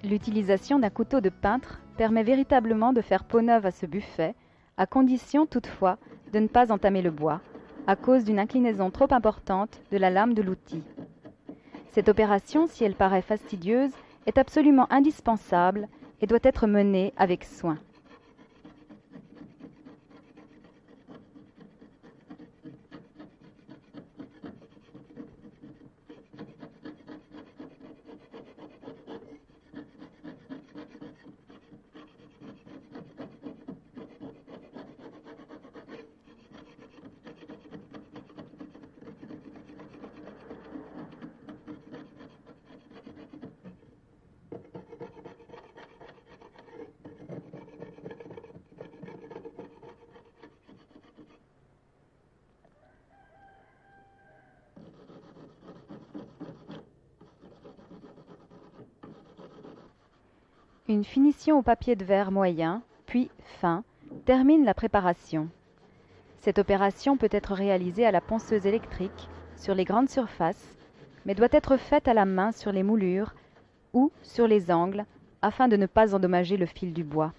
L'utilisation d'un couteau de peintre permet véritablement de faire peau neuve à ce buffet, à condition toutefois de ne pas entamer le bois, à cause d'une inclinaison trop importante de la lame de l'outil. Cette opération, si elle paraît fastidieuse, est absolument indispensable et doit être menée avec soin. Une finition au papier de verre moyen, puis fin, termine la préparation. Cette opération peut être réalisée à la ponceuse électrique sur les grandes surfaces, mais doit être faite à la main sur les moulures ou sur les angles afin de ne pas endommager le fil du bois.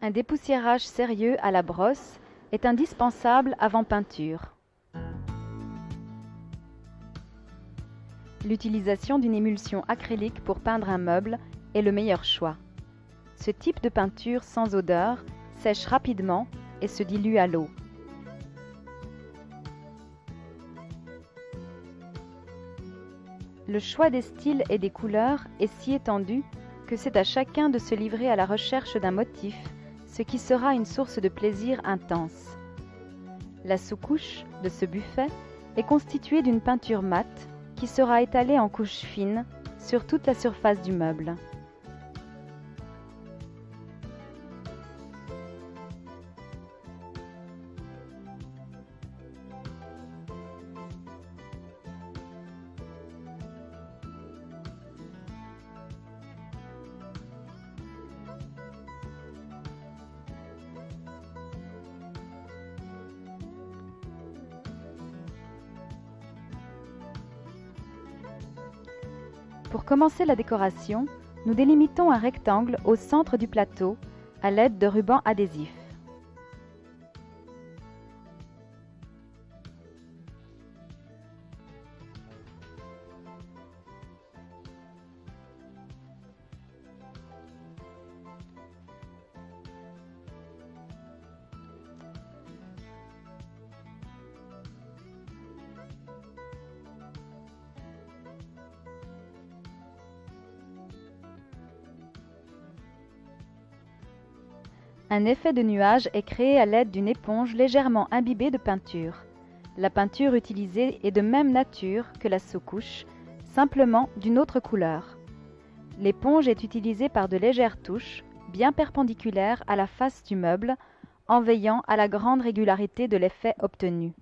Un dépoussiérage sérieux à la brosse est indispensable avant peinture. L'utilisation d'une émulsion acrylique pour peindre un meuble est le meilleur choix. Ce type de peinture sans odeur sèche rapidement et se dilue à l'eau. Le choix des styles et des couleurs est si étendu que c'est à chacun de se livrer à la recherche d'un motif, ce qui sera une source de plaisir intense. La sous-couche de ce buffet est constituée d'une peinture mate qui sera étalée en couches fines sur toute la surface du meuble. Pour commencer la décoration, nous délimitons un rectangle au centre du plateau à l'aide de rubans adhésifs. Un effet de nuage est créé à l'aide d'une éponge légèrement imbibée de peinture. La peinture utilisée est de même nature que la sous-couche, simplement d'une autre couleur. L'éponge est utilisée par de légères touches, bien perpendiculaires à la face du meuble, en veillant à la grande régularité de l'effet obtenu.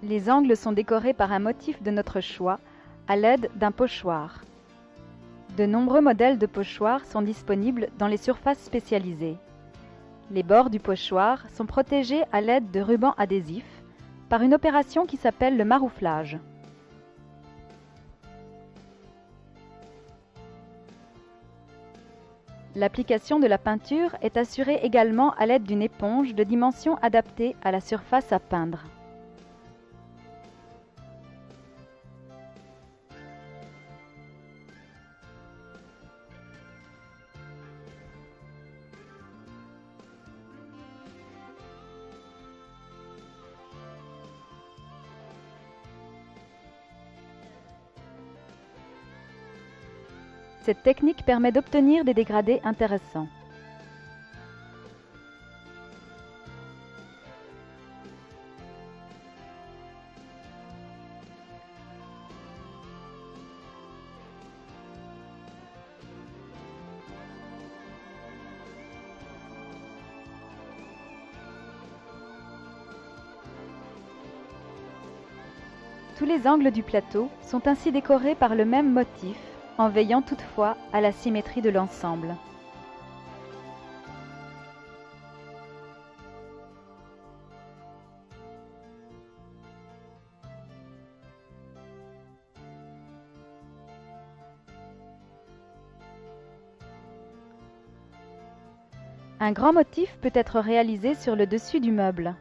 Les angles sont décorés par un motif de notre choix à l'aide d'un pochoir. De nombreux modèles de pochoirs sont disponibles dans les surfaces spécialisées. Les bords du pochoir sont protégés à l'aide de rubans adhésifs par une opération qui s'appelle le marouflage. L'application de la peinture est assurée également à l'aide d'une éponge de dimension adaptée à la surface à peindre. Cette technique permet d'obtenir des dégradés intéressants. Tous les angles du plateau sont ainsi décorés par le même motif, en veillant toutefois à la symétrie de l'ensemble. Un grand motif peut être réalisé sur le dessus du meuble.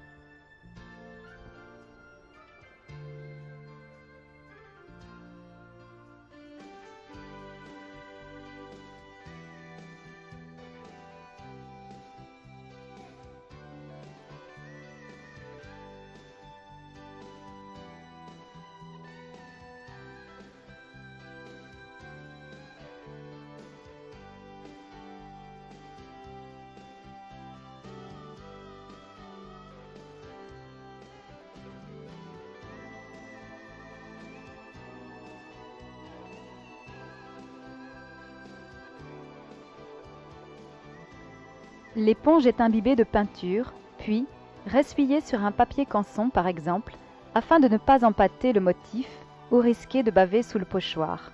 L'éponge est imbibée de peinture, puis ressuyée sur un papier canson par exemple, afin de ne pas empâter le motif ou risquer de baver sous le pochoir.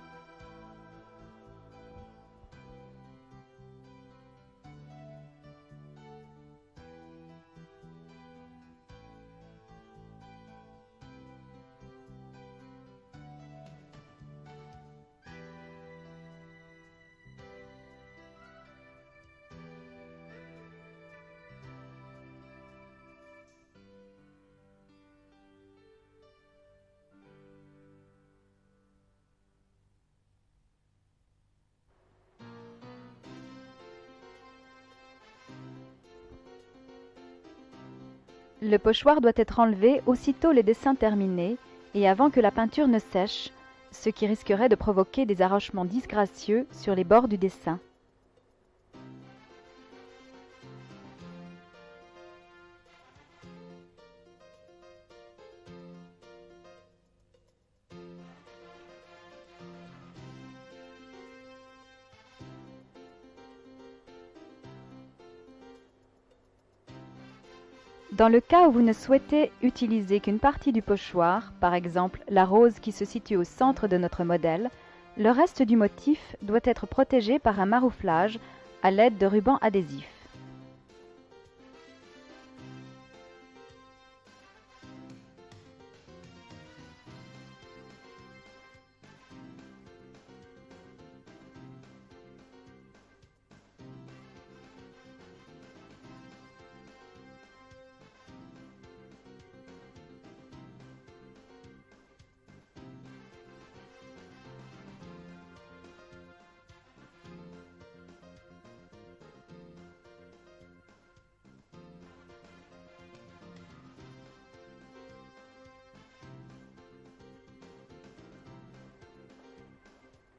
Le pochoir doit être enlevé aussitôt les dessins terminés et avant que la peinture ne sèche, ce qui risquerait de provoquer des arrachements disgracieux sur les bords du dessin. Dans le cas où vous ne souhaitez utiliser qu'une partie du pochoir, par exemple la rose qui se situe au centre de notre modèle, le reste du motif doit être protégé par un marouflage à l'aide de rubans adhésifs.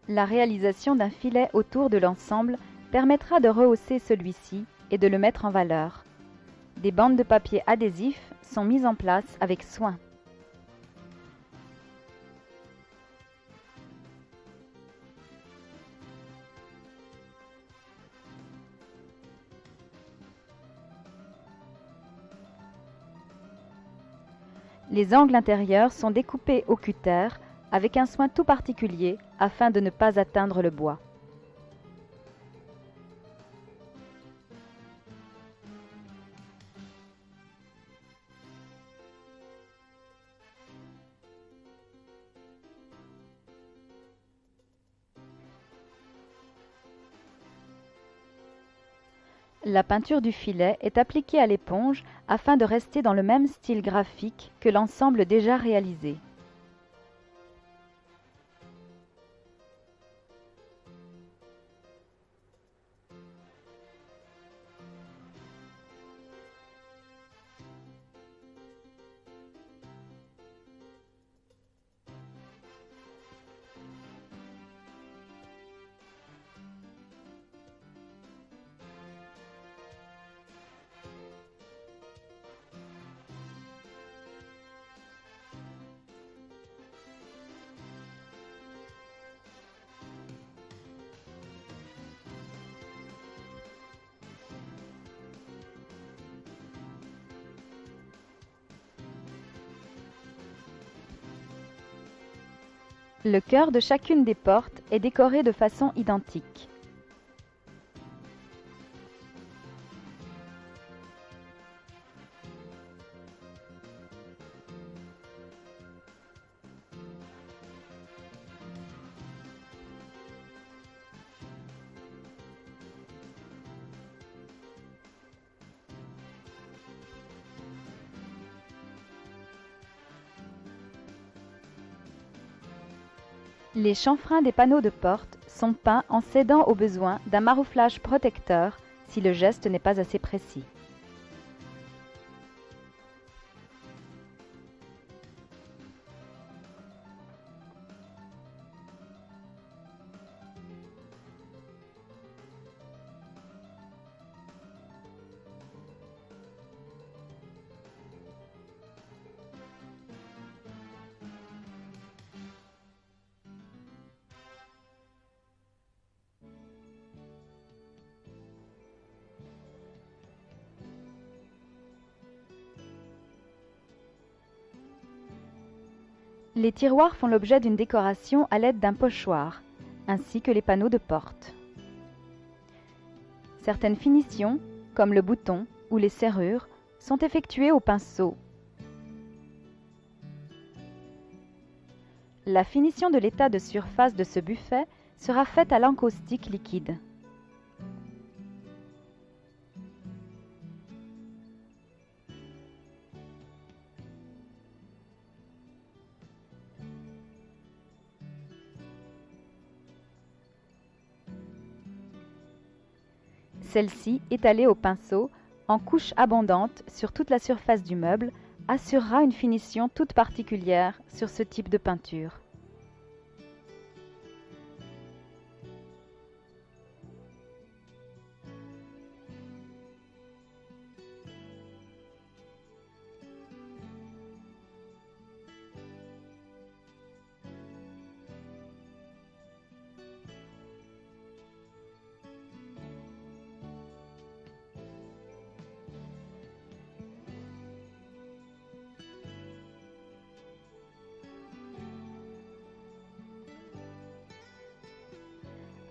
La réalisation d'un filet autour de l'ensemble permettra de rehausser celui-ci et de le mettre en valeur. Des bandes de papier adhésif sont mises en place avec soin. Les angles intérieurs sont découpés au cutter avec un soin tout particulier afin de ne pas atteindre le bois. La peinture du filet est appliquée à l'éponge afin de rester dans le même style graphique que l'ensemble déjà réalisé. Le cœur de chacune des portes est décoré de façon identique. Les chanfreins des panneaux de porte sont peints en s'aidant au besoin d'un marouflage protecteur si le geste n'est pas assez précis. Les tiroirs font l'objet d'une décoration à l'aide d'un pochoir, ainsi que les panneaux de porte. Certaines finitions, comme le bouton ou les serrures, sont effectuées au pinceau. La finition de l'état de surface de ce buffet sera faite à l'encaustique liquide. Celle-ci, étalée au pinceau, en couche abondante sur toute la surface du meuble, assurera une finition toute particulière sur ce type de peinture.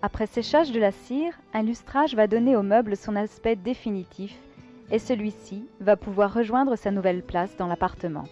Après séchage de la cire, un lustrage va donner au meuble son aspect définitif et celui-ci va pouvoir rejoindre sa nouvelle place dans l'appartement.